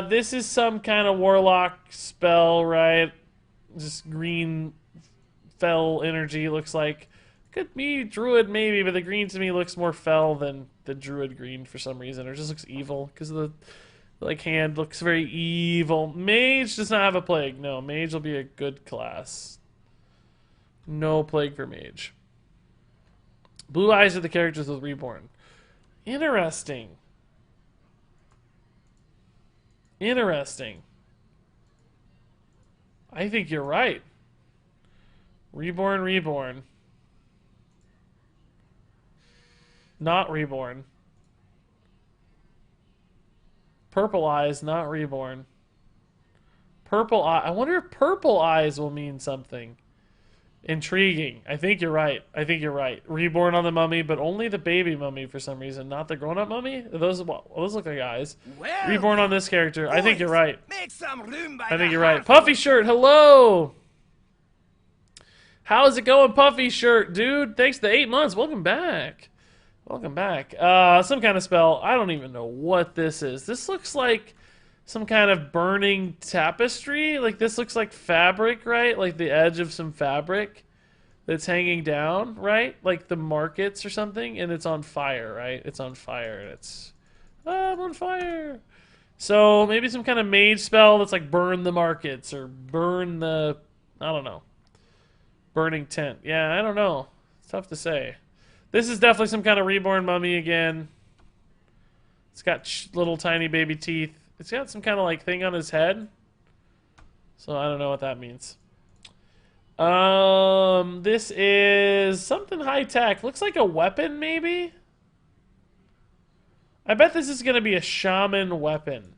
This is some kind of warlock spell, right? Just green fell energy. Looks like could be druid maybe, but the green to me looks more fell than the druid green for some reason, or just looks evil because the like hand looks very evil. Mage does not have a plague. No, mage will be a good class. No plague for mage. Blue eyes are the characters with Reborn. Interesting. Interesting. I think you're right. Reborn. Not Reborn. Purple eyes, not Reborn. Purple eye. I wonder if purple eyes will mean something. Intriguing. I think you're right. Reborn on the mummy, but only the baby mummy for some reason, not the grown-up mummy. Those look like eyes. Well, Reborn on this character. Boys, I think you're right. I think you're right. Puffy Shirt, hello. How's it going, Puffy Shirt, dude? Thanks to 8 months. Welcome back. Welcome back. Some kind of spell. I don't even know what this is. This looks like some kind of burning tapestry. Like this looks like fabric, right? Like the edge of some fabric that's hanging down, right? Like the markets or something, and it's on fire, right? It's on fire, and it's... I'm on fire! So, maybe some kind of mage spell that's like burn the markets, or burn the... I don't know. Burning tent. Yeah, I don't know. It's tough to say. This is definitely some kind of reborn mummy again. It's got little tiny baby teeth. It's got some kind of like thing on his head. So, I don't know what that means. This is something high tech. Looks like a weapon, maybe? I bet this is gonna be a shaman weapon.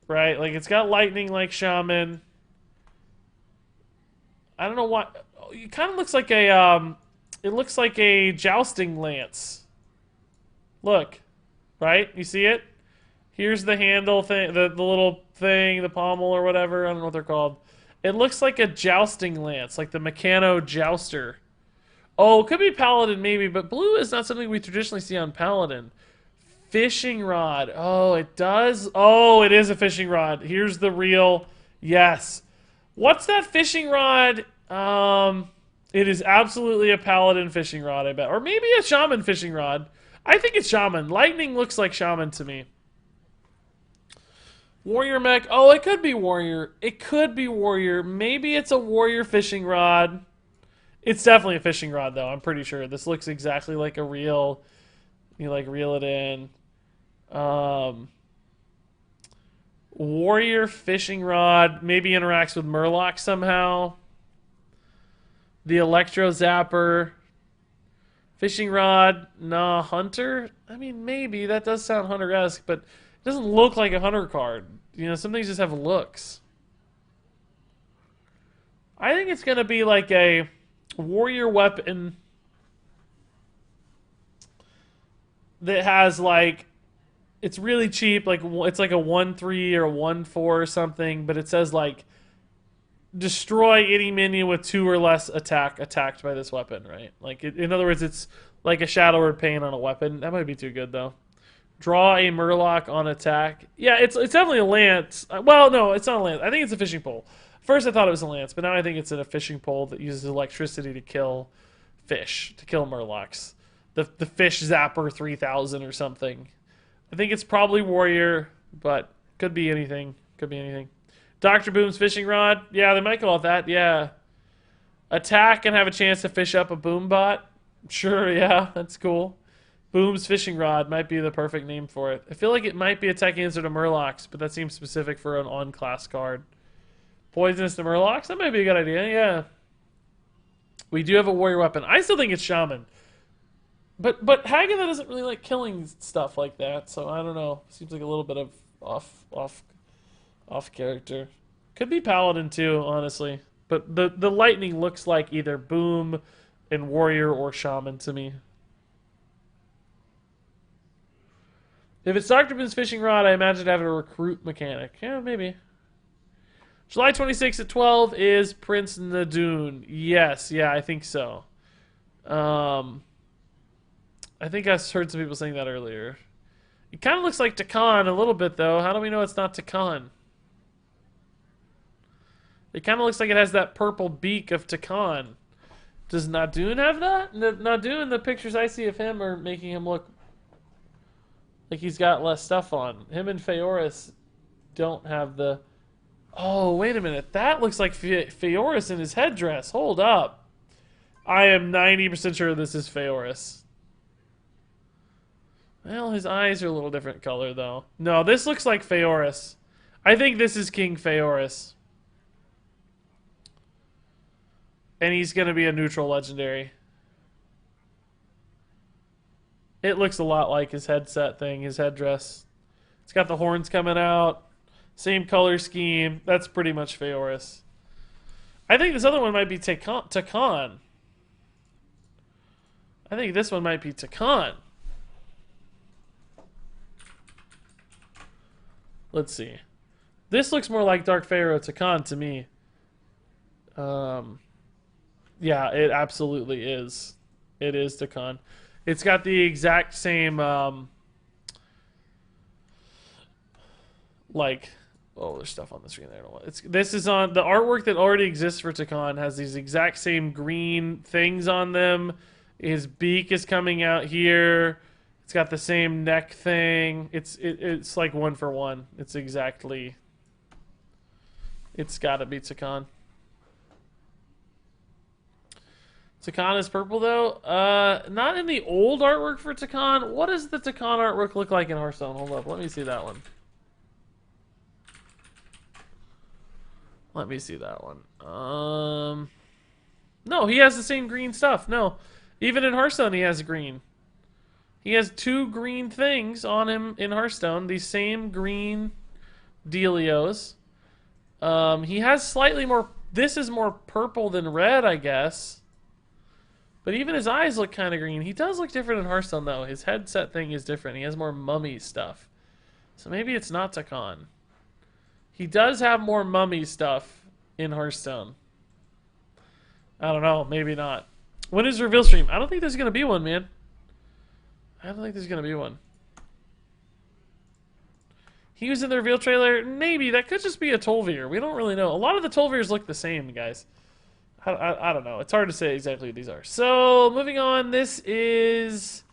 Right? Like, it's got lightning like shaman. I don't know what... It kind of looks like a, it looks like a jousting lance. Look. Right? You see it? Here's the handle thing, the little thing, the pommel or whatever. I don't know what they're called. It looks like a jousting lance, like the Mechano Jouster. Oh, it could be Paladin maybe, but blue is not something we traditionally see on Paladin. Fishing rod. Oh, it does? Oh, it is a fishing rod. Here's the real... Yes. What's that fishing rod? It is absolutely a Paladin fishing rod, I bet. Or maybe a shaman fishing rod. I think it's shaman. Lightning looks like shaman to me. Warrior mech. Oh, it could be warrior. It could be warrior. Maybe it's a warrior fishing rod. It's definitely a fishing rod, though. I'm pretty sure. This looks exactly like a reel. You like reel it in. Warrior fishing rod. Maybe interacts with murloc somehow. The electro zapper. Fishing rod. Nah, hunter. I mean, maybe that does sound hunter-esque, but it doesn't look like a hunter card. You know, some things just have looks. I think it's going to be like a warrior weapon that has like... It's really cheap. Like it's like a 1-3 or a 1-4 or something, but it says like destroy any minion with 2 or less attacked by this weapon, right? Like in other words, it's like a Shadow Word Pain on a weapon. That might be too good though. Draw a murloc on attack. Yeah, it's definitely a lance. Well, no, it's not a lance. I think it's a fishing pole. First I thought it was a lance, but now I think it's a fishing pole that uses electricity to kill fish, to kill murlocs. The fish zapper 3000 or something. I think it's probably warrior, but could be anything. Could be anything. Dr. Boom's fishing rod. Yeah, they might call it that. Yeah. Attack and have a chance to fish up a boom bot. Sure, yeah, that's cool. Boom's fishing rod might be the perfect name for it. I feel like it might be a tech answer to murlocs, but that seems specific for an on-class card. Poisonous to murlocs? That might be a good idea, yeah. We do have a warrior weapon. I still think it's shaman. But Hagatha doesn't really like killing stuff like that, so I don't know. Seems like a little bit of off character. Could be Paladin too, honestly. But the lightning looks like either Boom and Warrior or Shaman to me. If it's Dr. Boom's fishing rod, I imagine having a recruit mechanic. Yeah, maybe. July 26th at 12 is Prince Nadoon. Yes, yeah, I think so. I think I heard some people saying that earlier. It kind of looks like Takan a little bit, though. How do we know it's not Takan? It kind of looks like it has that purple beak of Takan. Does Nadoon have that? Nadoon, the pictures I see of him are making him look like he's got less stuff on. Him and Feoris don't have the... Oh, wait a minute. That looks like Feoris in his headdress. Hold up. I am 90% sure this is Feoris. Well, his eyes are a little different color, though. No, this looks like Feoris. I think this is King Feoris. And he's going to be a neutral legendary. It looks a lot like his headset thing, his headdress. It's got the horns coming out. Same color scheme. That's pretty much Feoris. I think this other one might be Takan. I think this one might be Takan. Let's see. This looks more like Dark Pharaoh Takan to me. Yeah, it absolutely is. It is Takan. It's got the exact same like. Oh, there's stuff on the screen there. This is on the artwork that already exists for Takan has these exact same green things on them. His beak is coming out here. It's got the same neck thing. It's like one for one. It's exactly. It's gotta be Takan. Takan is purple though. Not in the old artwork for Takan. What does the Takan artwork look like in Hearthstone? Hold up, let me see that one. Let me see that one. No, he has the same green stuff. No, even in Hearthstone he has green. He has two green things on him in Hearthstone. These same green dealios. He has slightly more. This is more purple than red, I guess. But even his eyes look kind of green. He does look different in Hearthstone, though. His headset thing is different. He has more mummy stuff. So maybe it's not Takan. He does have more mummy stuff in Hearthstone. I don't know. Maybe not. When is reveal stream? I don't think there's going to be one, man. I don't think there's going to be one. He was in the reveal trailer. Maybe. That could just be a Tolvir. We don't really know. A lot of the Tolvirs look the same, guys. I don't know. It's hard to say exactly what these are. So, moving on. This is...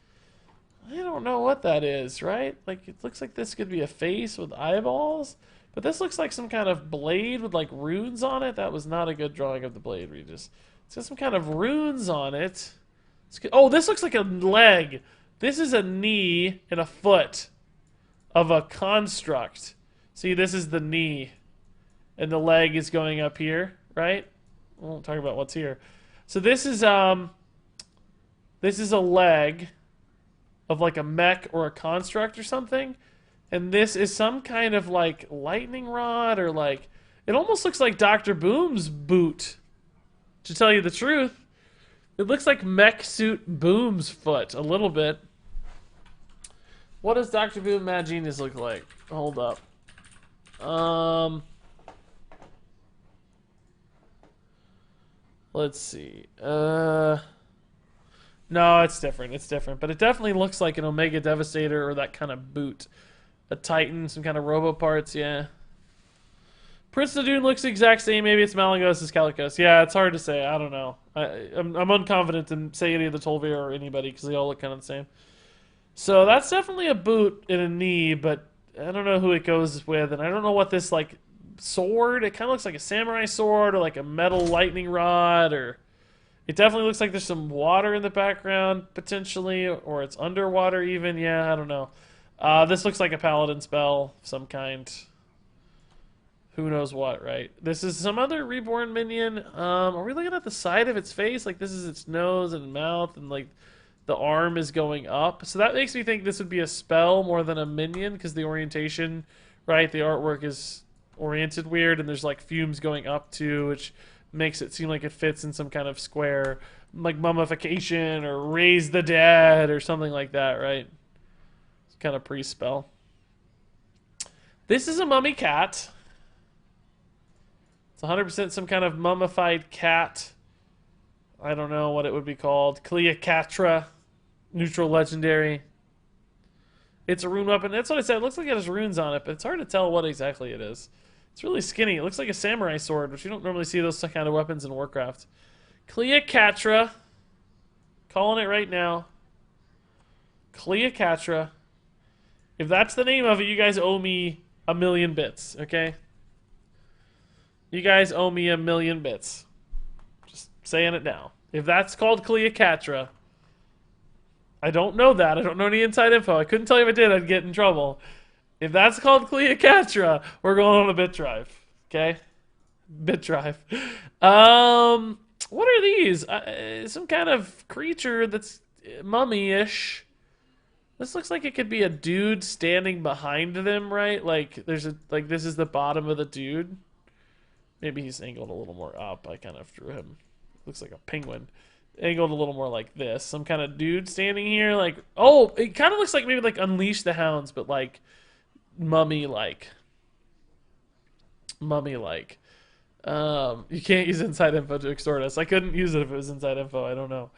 I don't know what that is, right? Like, it looks like this could be a face with eyeballs. But this looks like some kind of blade with, like, runes on it. That was not a good drawing of the blade, Regis. It's got some kind of runes on it. Oh, this looks like a leg. This is a knee and a foot of a construct. See, this is the knee. And the leg is going up here, right? We won't talk about what's here. So this is a leg of like a mech or a construct or something. And this is some kind of like lightning rod or like... It almost looks like Dr. Boom's boot. To tell you the truth. It looks like mech suit Boom's foot a little bit. What does Dr. Boom Mad Genius look like? Hold up. Let's see. No, it's different. It's different. But it definitely looks like an Omega Devastator or that kind of boot. A Titan, some kind of robo parts, yeah. Prince Nadoon looks the exact same. Maybe it's Malagos as Calicos. Yeah, it's hard to say. I don't know. I'm unconfident to say any of the Tolvir or anybody because they all look kind of the same. So that's definitely a boot and a knee, but I don't know who it goes with. And I don't know what this, like, sword, it kind of looks like a samurai sword or like a metal lightning rod, or it definitely looks like there's some water in the background potentially, or it's underwater even. Yeah, I don't know. This looks like a paladin spell of some kind. Who knows what, right? This is some other reborn minion. Are we looking at the side of its face? Like this is its nose and mouth, and like the arm is going up. So that makes me think this would be a spell more than a minion, because the orientation, right? The artwork is oriented weird, and there's like fumes going up too, which makes it seem like it fits in some kind of square, like mummification or raise the dead or something like that, right? It's kind of pre-spell. This is a mummy cat. It's 100% some kind of mummified cat. I don't know what it would be called. Cleocatra, neutral legendary. It's a rune weapon. That's what I said. It looks like it has runes on it, but it's hard to tell what exactly it is. It's really skinny. It looks like a samurai sword, which you don't normally see those kind of weapons in Warcraft. Cleocatra. Calling it right now. Cleocatra. If that's the name of it, you guys owe me 1,000,000 bits, okay? You guys owe me 1,000,000 bits. Just saying it now. If that's called Cleocatra, I don't know that. I don't know any inside info. I couldn't tell you if I did. I'd get in trouble. If that's called Cleocatra, we're going on a bit drive. Okay? Bit drive. What are these? Some kind of creature that's mummy-ish. This looks like it could be a dude standing behind them, right? Like there's a this is the bottom of the dude. Maybe he's angled a little more up. I kind of drew him. Looks like a penguin. Angled a little more like this. Some kind of dude standing here. Like, oh, it kind of looks like maybe like Unleash the Hounds, but like mummy-like. Mummy-like. You can't use inside info to extort us. I couldn't use it if it was inside info. I don't know.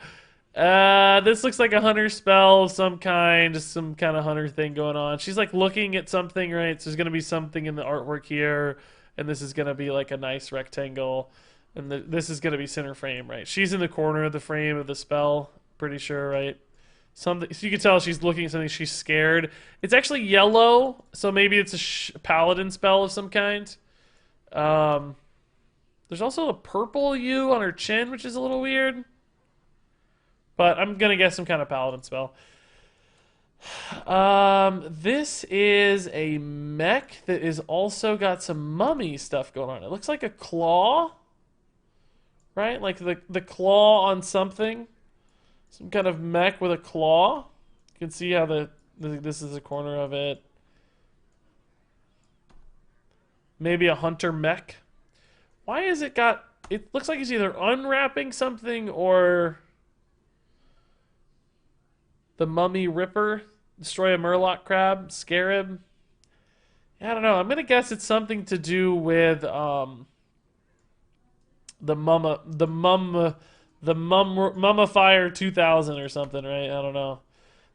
This looks like a hunter spell of some kind, just some kind of hunter thing going on. She's like looking at something, right? So there's gonna be something in the artwork here, and this is gonna be like a nice rectangle, and this is gonna be center frame, right? She's in the corner of the frame of the spell, pretty sure, right? Something, so you can tell she's looking at something. She's scared. It's actually yellow, so maybe it's a paladin spell of some kind. Um, there's also a purple U on her chin, which is a little weird. But I'm gonna guess some kind of paladin spell. This is a mech that is also got some mummy stuff going on. It looks like a claw, right? Like the claw on something. Some kind of mech with a claw. You can see how this is a corner of it. Maybe a hunter mech. Why is it got... It looks like he's either unwrapping something or... The Mummy Ripper. Destroy a Murloc crab. Scarab. I don't know. I'm going to guess it's something to do with the Mummifier 2000 or something, right? I don't know.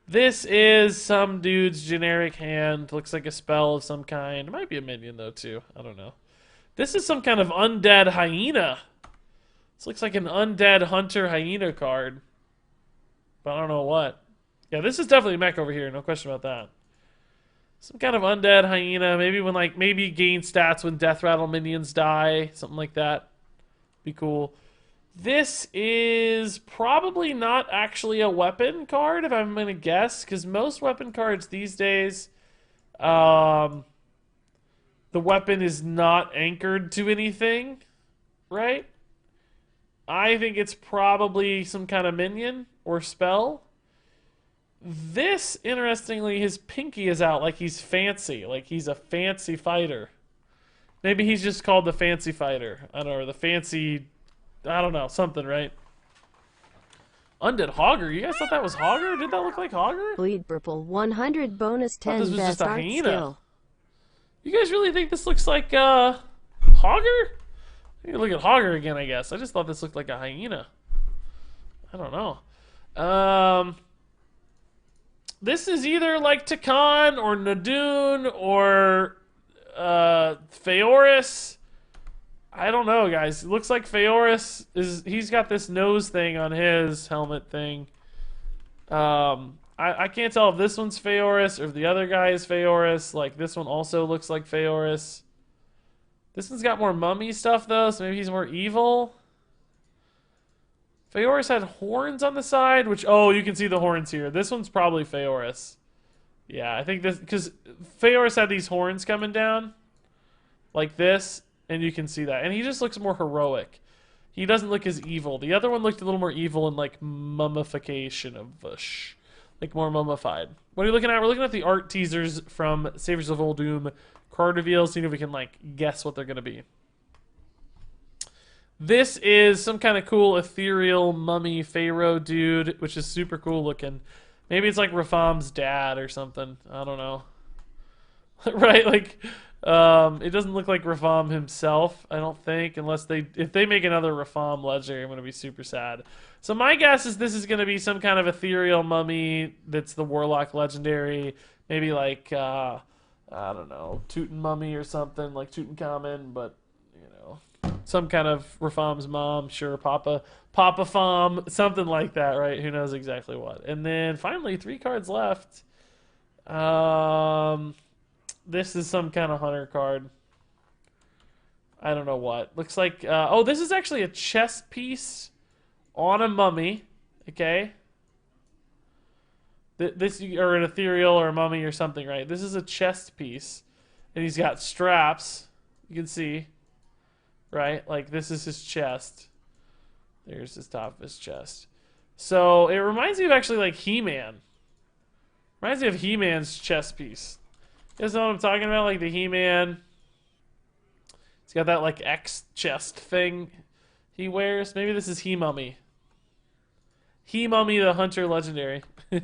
This is some dude's generic hand. Looks like a spell of some kind. It might be a minion, though, too. I don't know. This is some kind of undead hyena. This looks like an undead hunter hyena card. But I don't know what. Yeah, this is definitely a mech over here. No question about that. Some kind of undead hyena. Maybe when, like, maybe gain stats when death rattle minions die. Something like that. Be cool. This is probably not actually a weapon card, if I'm going to guess, because most weapon cards these days, the weapon is not anchored to anything, right? I think it's probably some kind of minion or spell. This, interestingly, his pinky is out like he's fancy, like he's a fancy fighter. Maybe he's just called the fancy fighter. I don't know, or the fancy... I don't know, something, right? Undead Hogger. You guys thought that was Hogger? Did that look like Hogger? Bleed purple 100 bonus 10 this was best just a art hyena. skill. You guys really think this looks like Hogger? You can look at Hogger again, I guess. I just thought this looked like a hyena. I don't know. This is either like Takan or Nadoon or Feoris. I don't know, guys. It looks like Feoris he's got this nose thing on his helmet thing. I can't tell if this one's Feoris or if the other guy is Feoris. Like, this one also looks like Feoris. This one's got more mummy stuff, though, so maybe he's more evil. Feoris had horns on the side, which... Oh, you can see the horns here. This one's probably Feoris. Yeah, I think this... Because Feoris had these horns coming down. Like this. And you can see that. And he just looks more heroic. He doesn't look as evil. The other one looked a little more evil and like mummification of Vush. Like more mummified. What are you looking at? We're looking at the art teasers from Saviors of Old Doom card reveals, seeing if we can like guess what they're going to be. This is some kind of cool ethereal mummy pharaoh dude, which is super cool looking. Maybe it's like Rafam's dad or something. I don't know. Right? Like... it doesn't look like Rafam himself, I don't think, unless if they make another Rafam legendary, I'm going to be super sad. So my guess is this is going to be some kind of ethereal mummy that's the Warlock legendary, maybe like, I don't know, Teuton mummy or something, like Tutankhamun, but, you know, some kind of Rafam's mom, sure, Papa Fam, something like that, right? Who knows exactly what. And then finally, 3 cards left. This is some kind of hunter card. I don't know what. Looks like... oh, this is actually a chest piece on a mummy. Okay. This or an ethereal or a mummy or something, right? This is a chest piece. And he's got straps. You can see. Right? Like, this is his chest. There's his top of his chest. So, it reminds me of actually, like, He-Man. Reminds me of He-Man's chest piece. You guys know what I'm talking about? Like the He-Man. He's got that like X chest thing he wears. Maybe this is He-Mummy. He-Mummy the Hunter Legendary. I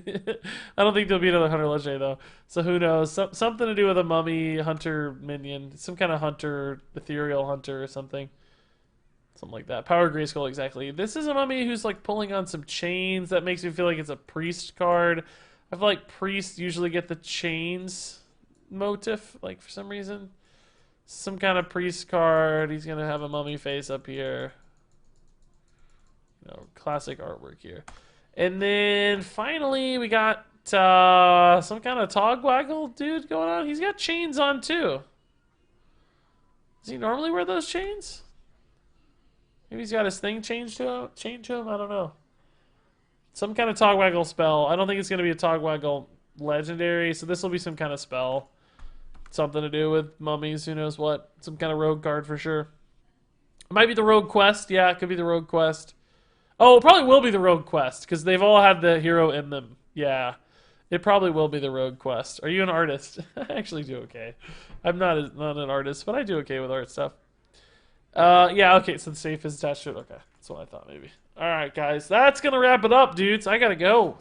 don't think there'll be another Hunter Legendary though. So who knows? Something to do with a Mummy Hunter minion. Some kind of Hunter, ethereal Hunter or something. Something like that. Power Grayskull, exactly. This is a mummy who's like pulling on some chains. That makes me feel like it's a priest card. I feel like priests usually get the chains motif, like for some reason. Some kind of priest card. He's gonna have a mummy face up here. You know, classic artwork here. And then finally we got some kind of Togwaggle dude going on. He's got chains on too. Does he normally wear those chains? Maybe he's got his thing chained to him? I don't know. Some kind of Togwaggle spell. I don't think it's going to be a Togwaggle legendary, so this will be some kind of spell. Something to do with mummies, who knows what. Some kind of rogue card for sure. It might be the rogue quest. Yeah, it could be the rogue quest. Oh, it probably will be the rogue quest, because they've all had the hero in them. Yeah, it probably will be the rogue quest. Are you an artist? I actually do okay. I'm not an artist, but I do okay with art stuff. Yeah, okay, so the safe is attached to it. Okay, that's what I thought maybe. Alright, guys, that's gonna wrap it up, dudes. I gotta go.